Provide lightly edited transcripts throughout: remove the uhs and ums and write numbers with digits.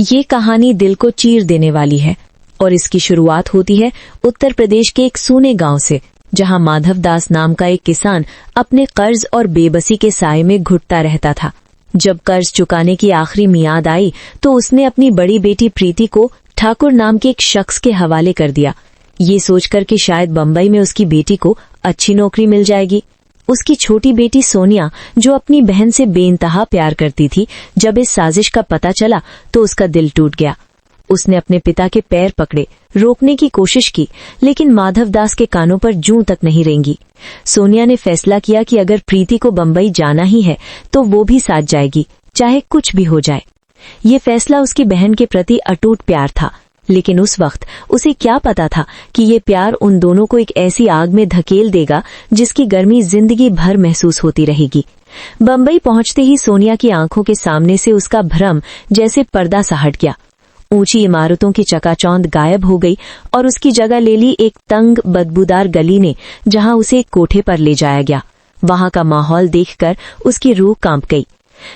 ये कहानी दिल को चीर देने वाली है और इसकी शुरुआत होती है उत्तर प्रदेश के एक सूने गांव से, जहां माधव दास नाम का एक किसान अपने कर्ज और बेबसी के साए में घुटता रहता था। जब कर्ज चुकाने की आखिरी मियाद आई तो उसने अपनी बड़ी बेटी प्रीति को ठाकुर नाम के एक शख्स के हवाले कर दिया, ये सोचकर कि शायद बंबई में उसकी बेटी को अच्छी नौकरी मिल जाएगी। उसकी छोटी बेटी सोनिया, जो अपनी बहन से बेइंतहा प्यार करती थी, जब इस साजिश का पता चला तो उसका दिल टूट गया। उसने अपने पिता के पैर पकड़े, रोकने की कोशिश की, लेकिन माधव दास के कानों पर जूं तक नहीं रेंगी। सोनिया ने फैसला किया कि अगर प्रीति को बंबई जाना ही है तो वो भी साथ जाएगी, चाहे कुछ भी हो जाए। ये फैसला उसकी बहन के प्रति अटूट प्यार था, लेकिन उस वक्त उसे क्या पता था कि ये प्यार उन दोनों को एक ऐसी आग में धकेल देगा जिसकी गर्मी जिंदगी भर महसूस होती रहेगी। बंबई पहुंचते ही सोनिया की आंखों के सामने से उसका भ्रम जैसे पर्दा सा हट गया। ऊंची इमारतों की चकाचौंध गायब हो गई और उसकी जगह ले ली एक तंग बदबूदार गली ने, जहां उसे एक कोठे पर ले जाया गया। वहां का माहौल देखकर उसकी रूह कांप गई।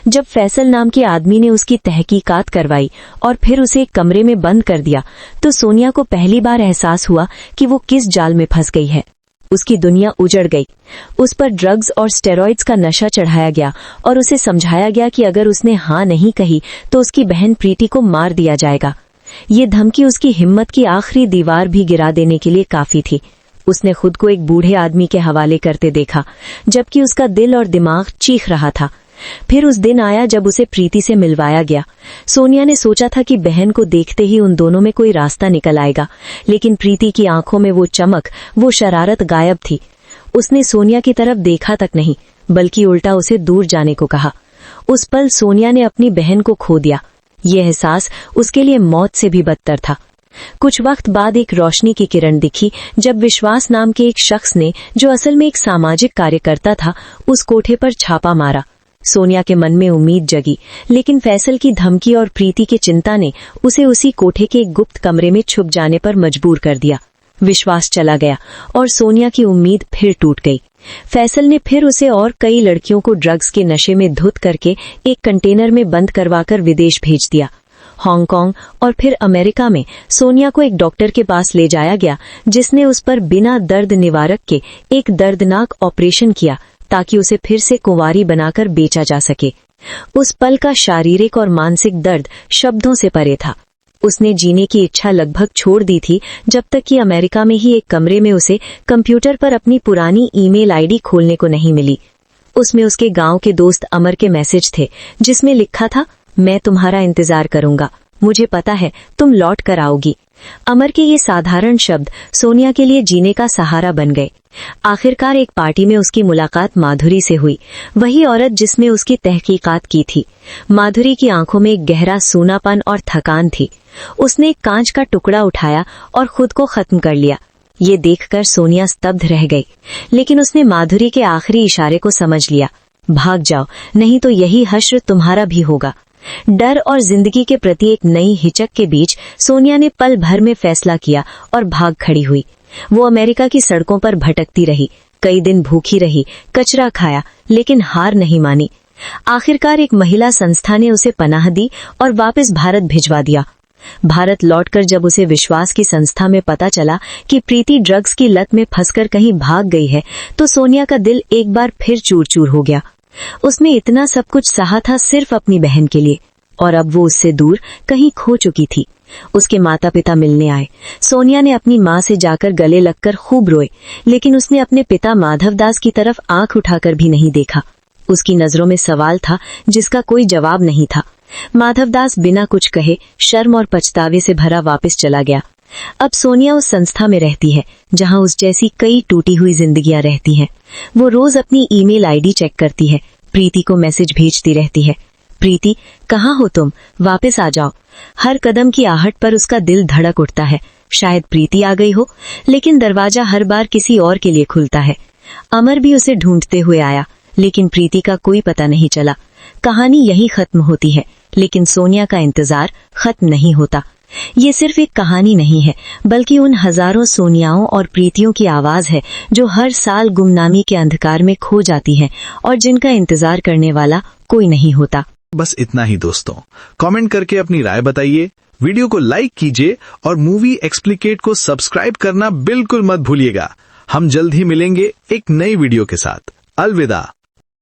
जब फैसल नाम के आदमी ने उसकी तहकीकात करवाई और फिर उसे एक कमरे में बंद कर दिया तो सोनिया को पहली बार एहसास हुआ कि वो किस जाल में फंस गई है। उसकी दुनिया उजड़ गई। उस पर ड्रग्स और स्टेरॉइड्स का नशा चढ़ाया गया और उसे समझाया गया कि अगर उसने हाँ नहीं कही तो उसकी बहन प्रीति को मार दिया जाएगा। ये धमकी उसकी हिम्मत की आखिरी दीवार भी गिरा देने के लिए काफी थी। उसने खुद को एक बूढ़े आदमी के हवाले करते देखा, जबकि उसका दिल और दिमाग चीख रहा था। फिर उस दिन आया जब उसे प्रीति से मिलवाया गया। सोनिया ने सोचा था कि बहन को देखते ही उन दोनों में कोई रास्ता निकल आएगा, लेकिन प्रीति की आंखों में वो चमक, वो शरारत गायब थी। उसने सोनिया की तरफ देखा तक नहीं, बल्कि उल्टा उसे दूर जाने को कहा। उस पल सोनिया ने अपनी बहन को खो दिया। ये एहसास उसके लिए मौत से भी बदतर था। कुछ वक्त बाद एक रोशनी की किरण दिखी जब विश्वास नाम के एक शख्स ने, जो असल में एक सामाजिक कार्यकर्ता था, उस कोठे पर छापा मारा। सोनिया के मन में उम्मीद जगी, लेकिन फैसल की धमकी और प्रीति की चिंता ने उसे उसी कोठे के एक गुप्त कमरे में छुप जाने पर मजबूर कर दिया। विश्वास चला गया और सोनिया की उम्मीद फिर टूट गई। फैसल ने फिर उसे और कई लड़कियों को ड्रग्स के नशे में धुत करके एक कंटेनर में बंद करवाकर विदेश भेज दिया। हांगकांग और फिर अमेरिका में सोनिया को एक डॉक्टर के पास ले जाया गया, जिसने उस पर बिना दर्द निवारक के एक दर्दनाक ऑपरेशन किया ताकि उसे फिर से कुंवारी बनाकर बेचा जा सके। उस पल का शारीरिक और मानसिक दर्द शब्दों से परे था। उसने जीने की इच्छा लगभग छोड़ दी थी जब तक कि अमेरिका में ही एक कमरे में उसे कंप्यूटर पर अपनी पुरानी ईमेल आईडी खोलने को नहीं मिली। उसमें उसके गांव के दोस्त अमर के मैसेज थे, जिसमें लिखा था, मैं तुम्हारा इंतजार करूंगा, मुझे पता है तुम लौट कर आओगी। अमर के ये साधारण शब्द सोनिया के लिए जीने का सहारा बन गए। आखिरकार एक पार्टी में उसकी मुलाकात माधुरी से हुई, वही औरत जिसने उसकी तहकीकात की थी। माधुरी की आंखों में एक गहरा सूनापन और थकान थी। उसने एक कांच का टुकड़ा उठाया और खुद को खत्म कर लिया। ये देखकर सोनिया स्तब्ध रह गई, लेकिन उसने माधुरी के आखिरी इशारे को समझ लिया, भाग जाओ, नहीं तो यही हश्र तुम्हारा भी होगा। डर और जिंदगी के प्रति एक नई हिचक के बीच सोनिया ने पल भर में फैसला किया और भाग खड़ी हुई। वो अमेरिका की सड़कों पर भटकती रही, कई दिन भूखी रही, कचरा खाया, लेकिन हार नहीं मानी। आखिरकार एक महिला संस्था ने उसे पनाह दी और वापस भारत भिजवा दिया। भारत लौटकर जब उसे विश्वास की संस्था में पता चला कि प्रीति ड्रग्स की लत में फंसकर कहीं भाग गई है, तो सोनिया का दिल एक बार फिर चूर चूर हो गया। उसने इतना सब कुछ सहा था सिर्फ अपनी बहन के लिए, और अब वो उससे दूर कहीं खो चुकी थी। उसके माता पिता मिलने आए। सोनिया ने अपनी माँ से जाकर गले लगकर खूब रोए, लेकिन उसने अपने पिता माधव दास की तरफ आंख उठाकर भी नहीं देखा। उसकी नजरों में सवाल था जिसका कोई जवाब नहीं था। माधव दास बिना कुछ कहे शर्म और पछतावे से भरा वापस चला गया। अब सोनिया उस संस्था में रहती है जहां उस जैसी कई टूटी हुई जिंदगियां रहती हैं। वो रोज अपनी ईमेल आईडी चेक करती है, प्रीति को मैसेज भेजती रहती है, प्रीति कहाँ हो तुम, वापस आ जाओ। हर कदम की आहट पर उसका दिल धड़क उठता है, शायद प्रीति आ गई हो, लेकिन दरवाजा हर बार किसी और के लिए खुलता है। अमर भी उसे ढूंढते हुए आया, लेकिन प्रीति का कोई पता नहीं चला। कहानी यही खत्म होती है, लेकिन सोनिया का इंतजार खत्म नहीं होता। ये सिर्फ एक कहानी नहीं है, बल्कि उन हजारों सोनियाओं और प्रीतियों की आवाज है जो हर साल गुमनामी के अंधकार में खो जाती हैं और जिनका इंतजार करने वाला कोई नहीं होता। बस इतना ही दोस्तों। कमेंट करके अपनी राय बताइए, वीडियो को लाइक कीजिए और मूवी एक्सप्लिकेट को सब्सक्राइब करना बिल्कुल मत भूलिएगा। हम जल्द ही मिलेंगे एक नई वीडियो के साथ। अलविदा।